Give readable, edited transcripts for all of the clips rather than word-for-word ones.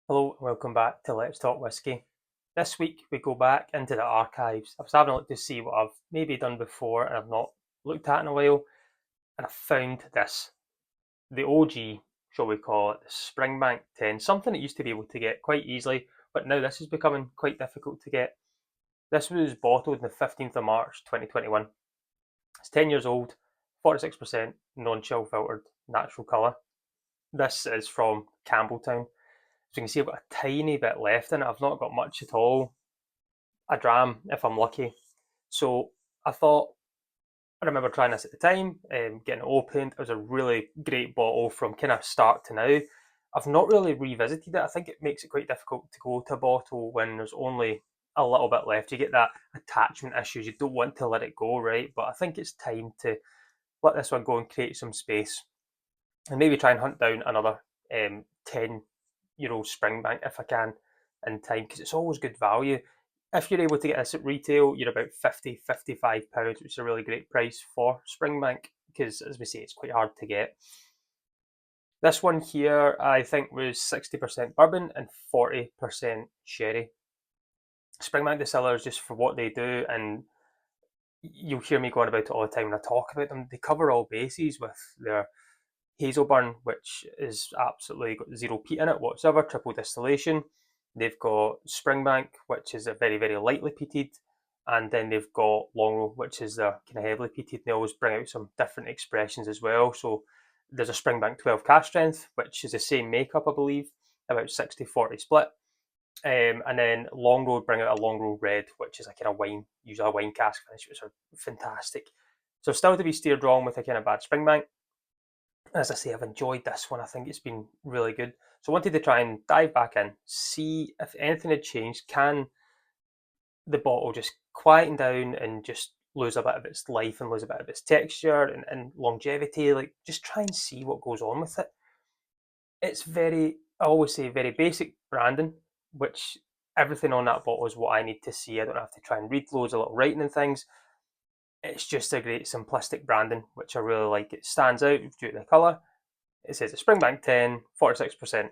Hello and welcome back to Let's Talk Whisky. This week we go back into the archives. I was having a look to see what I've maybe done before and I've not looked at in a while, and I found this. The OG, shall we call it, the Springbank 10, something that used to be able to get quite easily, but now this is becoming quite difficult to get. This was bottled on the 15th of March 2021. It's 10 years old, 46% non-chill filtered natural colour. This is from Campbelltown. So you can see I've got a tiny bit left in it. I've not got much at all. A dram if I'm lucky. So I thought, I remember trying this at the time, getting it opened. It was a really great bottle from kind of start to now. I've not really revisited it. I think it makes it quite difficult to go to a bottle when there's only a little bit left. You get that attachment issues. You don't want to let it go, right? But I think it's time to let this one go and create some space and maybe try and hunt down another 10-year-old Springbank if I can in time, because it's always good value. If you're able to get this at retail, you're about £50, £55, which is a really great price for Springbank because, as we say, it's quite hard to get. This one here, I think, was 60% bourbon and 40% sherry. Springbank distillers, just for what they do, and you'll hear me going about it all the time when I talk about them, they cover all bases with their Hazelburn, which is absolutely got zero peat in it whatsoever, triple distillation. They've got Springbank, which is a very, very lightly peated, and then they've got Longrow, which is the kind of heavily peated. They always bring out some different expressions as well. So there's a Springbank 12 cask strength, which is the same makeup, I believe, about 60-40 split. And then Longrow bring out a Longrow Red, which is a kind of wine, usually a wine cask finish, which are fantastic. So still to be steered wrong with a kind of bad Springbank. As I say, I've enjoyed this one. I think it's been really good. So I wanted to try and dive back in, see if anything had changed. Can the bottle just quieten down and just lose a bit of its life and lose a bit of its texture and longevity? Like, just try and see what goes on with it. It's very, I always say, very basic branding, which everything on that bottle is what I need to see. I don't have to try and read loads of little writing and things. It's just a great simplistic branding, which I really like. It stands out due to the colour. It says it's Springbank 10, 46%.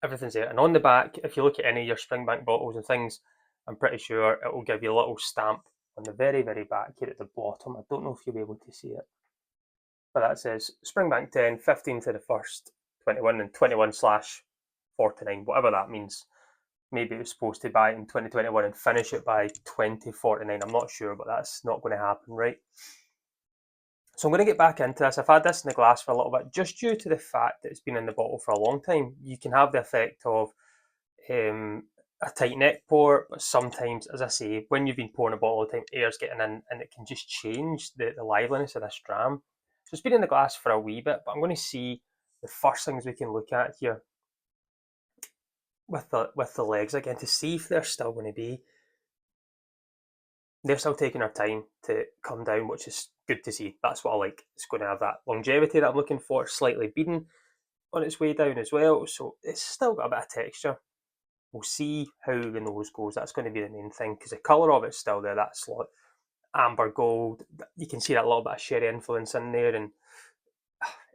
Everything's there. And on the back, if you look at any of your Springbank bottles and things, I'm pretty sure it will give you a little stamp on the very, very back here at the bottom. I don't know if you'll be able to see it. But that says Springbank 10, 15 to the 1st, 21 and 21/49, whatever that means. Maybe it was supposed to buy it in 2021 and finish it by 2049. I'm not sure, but that's not going to happen, right? So I'm going to get back into this. I've had this in the glass for a little bit, just due to the fact that it's been in the bottle for a long time. You can have the effect of a tight neck pour, but sometimes, as I say, when you've been pouring a bottle all the time, air's getting in and it can just change the liveliness of this dram. So it's been in the glass for a wee bit, but I'm going to see the first things we can look at here with the legs again to see if they're still going to be. They're still taking their time to come down, which is good to see. That's what I like. It's going to have that longevity that I'm looking for, slightly beading on its way down as well. So it's still got a bit of texture. We'll see how the nose goes. That's going to be the main thing because the colour of it's still there. That slot amber gold. You can see that little bit of sherry influence in there, and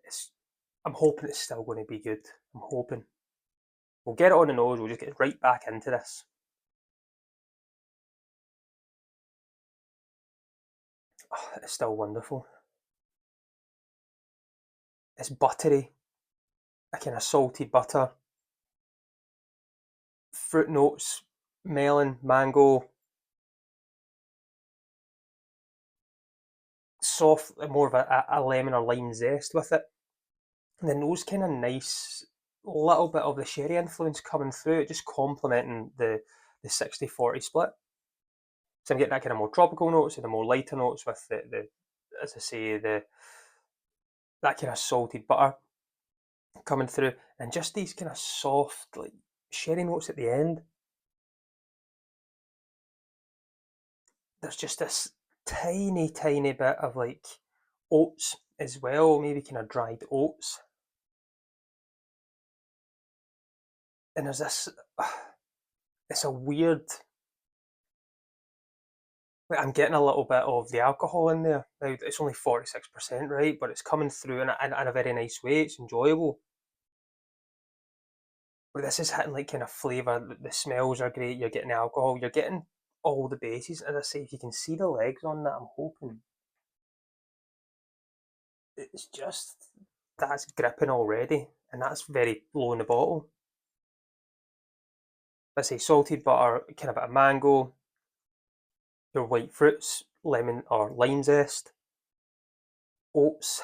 it's. I'm hoping it's still going to be good. I'm hoping. We'll get it on the nose. We'll just get right back into this. Oh, it's still wonderful. It's buttery, a kind of salty butter, fruit notes, melon, mango, soft, more of a lemon or lime zest with it. And then those kind of nice little bit of the sherry influence coming through, just complementing the 60-40 split. So I'm getting that kind of more tropical notes and the more lighter notes with the as I say, that kind of salted butter coming through, and just these kind of soft like sherry notes at the end. There's just this tiny, tiny bit of like oats as well, maybe kind of dried oats. And there's this, it's a weird, I'm getting a little bit of the alcohol in there. Now, it's only 46%, right? But it's coming through in a very nice way. It's enjoyable. But this is hitting like kind of flavour. The smells are great. You're getting alcohol. You're getting all the bases. As I say, if you can see the legs on that, I'm hoping it's just that's gripping already, and that's very low in the bottle. Let's say salted butter, kind of a bit of mango, your white fruits, lemon or lime zest, oats.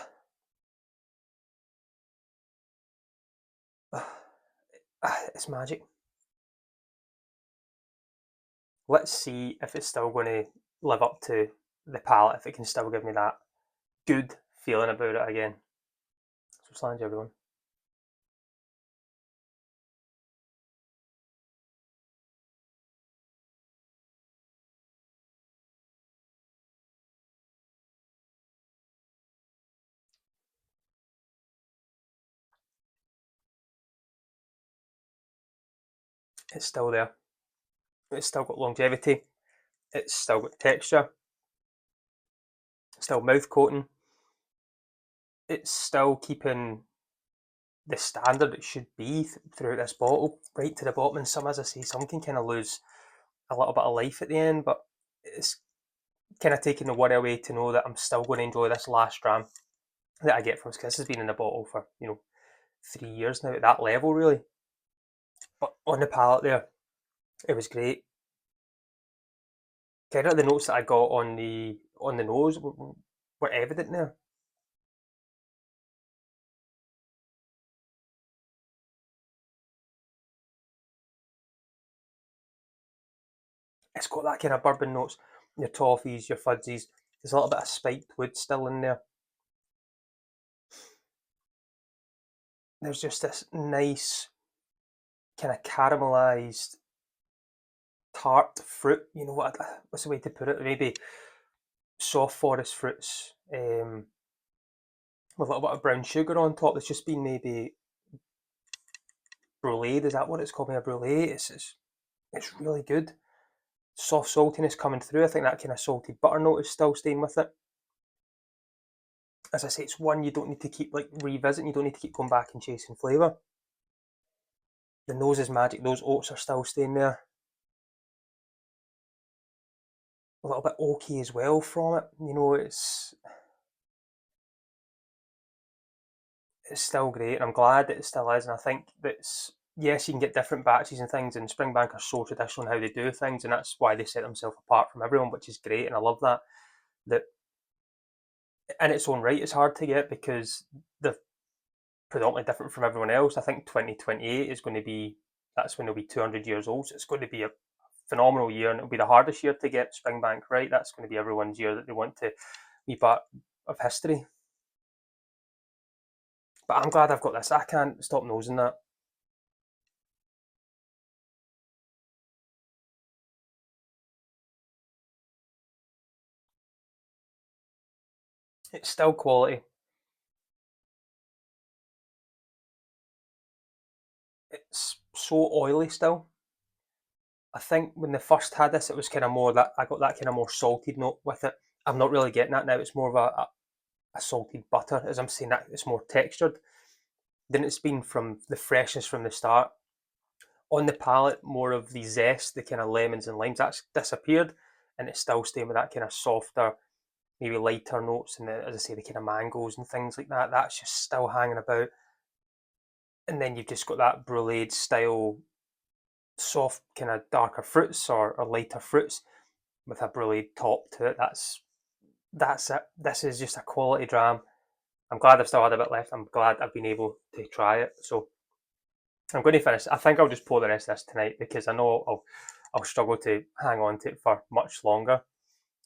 It's magic. Let's see if it's still going to live up to the palate, if it can still give me that good feeling about it again. So, slange everyone. It's still there. It's still got longevity. It's still got texture. Still mouth coating. It's still keeping the standard it should be throughout this bottle, right to the bottom. And some, as I say, some can kind of lose a little bit of life at the end, but it's kind of taking the worry away to know that I'm still going to enjoy this last dram that I get from this, because this has been in the bottle for 3 years now at that level, really. But on the palate there, it was great. Kind of the notes that I got on the nose were evident there. It's got that kind of bourbon notes, your toffees, your fudgies. There's a little bit of spiked wood still in there. There's just this nice kind of caramelized tart fruit. You know what's the way to put it? Maybe soft forest fruits with a little bit of brown sugar on top. That's just been maybe bruleed. Is that what it's called? Maybe a brulee. It's really good. Soft saltiness coming through. I think that kind of salted butter note is still staying with it. As I say, it's one you don't need to keep like revisiting. You don't need to keep going back and chasing flavour. The nose is magic. Those oats are still staying there. A little bit oaky as well from it. It's still great, and I'm glad that it still is. And I think that's yes, you can get different batches and things, and Springbank are so traditional in how they do things, and that's why they set themselves apart from everyone, which is great, and I love that. That in its own right, it's hard to get because they're predominantly different from everyone else. I think 2028 is going to be that's when they'll be 200 years old. So it's going to be a phenomenal year, and it'll be the hardest year to get Springbank right. That's going to be everyone's year that they want to be part of history. But I'm glad I've got this. I can't stop nosing that. It's still quality. It's so oily still. I think when they first had this, it was kind of more that I got that kind of more salted note with it. I'm not really getting that now. It's more of a salted butter, as I'm saying that it's more textured than it's been from the freshness from the start. On the palate, more of the zest, the kind of lemons and limes, that's disappeared, and it's still staying with that kind of softer, maybe lighter notes, and as I say, the kind of mangoes and things like that. That's just still hanging about, and then you've just got that brulee style, soft kind of darker fruits or lighter fruits with a brulee top to it. That's it. This is just a quality dram. I'm glad I've still had a bit left. I'm glad I've been able to try it. So I'm going to finish. I think I'll just pour the rest of this tonight because I know I'll struggle to hang on to it for much longer.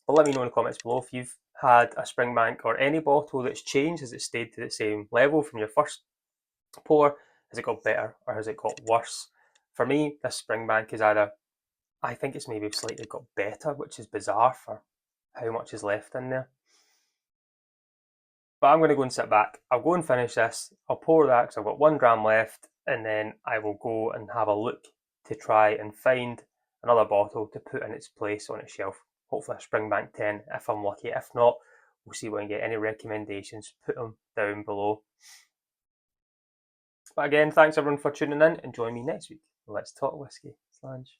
But let me know in the comments below if you've had a Springbank or any bottle that's changed. Has it stayed to the same level from your first pour? Has it got better or has it got worse? For me, this Springbank is either, I think it's maybe slightly got better, which is bizarre for how much is left in there. But I'm going to go and sit back. I'll go and finish this. I'll pour that because I've got 1 gram left, and then I will go and have a look to try and find another bottle to put in its place on its shelf. hopefully a Springbank 10 if I'm lucky. If not, we'll see if we can get any recommendations, put them down below. But again, thanks everyone for tuning in and join me next week. Let's talk whiskey. Slange.